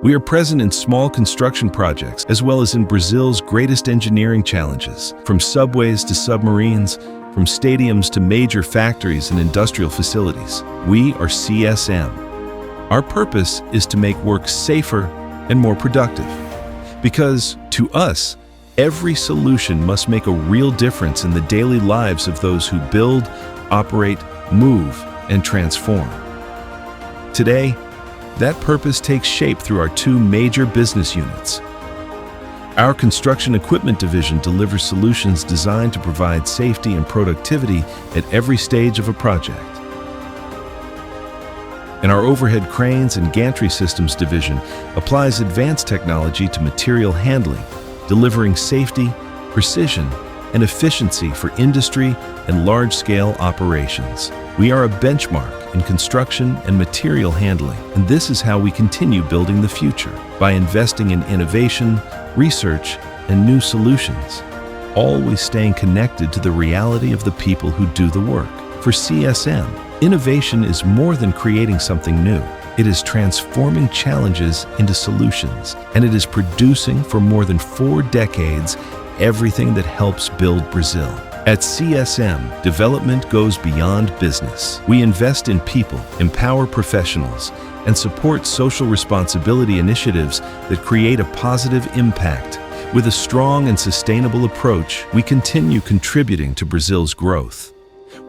We are present in small construction projects as well as in Brazil's greatest engineering challenges, from subways to submarines, from stadiums to major factories and industrial facilities. We are CSM. Our purpose is to make work safer and more productive. Because, to us, every solution must make a real difference in the daily lives of those who build, operate, move, and transform. Today, that purpose takes shape through our two major business units. Our Construction Equipment Division delivers solutions designed to provide safety and productivity at every stage of a project. And our Overhead Cranes and Gantry Systems Division applies advanced technology to material handling, delivering safety, precision, and efficiency for industry and large-scale operations. We are a benchmark in construction and material handling, and this is how we continue building the future, by investing in innovation, research, and new solutions, always staying connected to the reality of the people who do the work. For CSM, innovation is more than creating something new. It is transforming challenges into solutions, and it is producing for more than 4 decades everything that helps build Brazil. At CSM, development goes beyond business. We invest in people, empower professionals, and support social responsibility initiatives that create a positive impact. With a strong and sustainable approach, we continue contributing to Brazil's growth.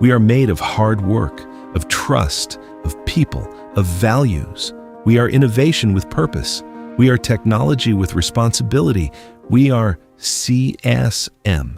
We are made of hard work, of trust, of people, of values. We are innovation with purpose. We are technology with responsibility. We are CSM.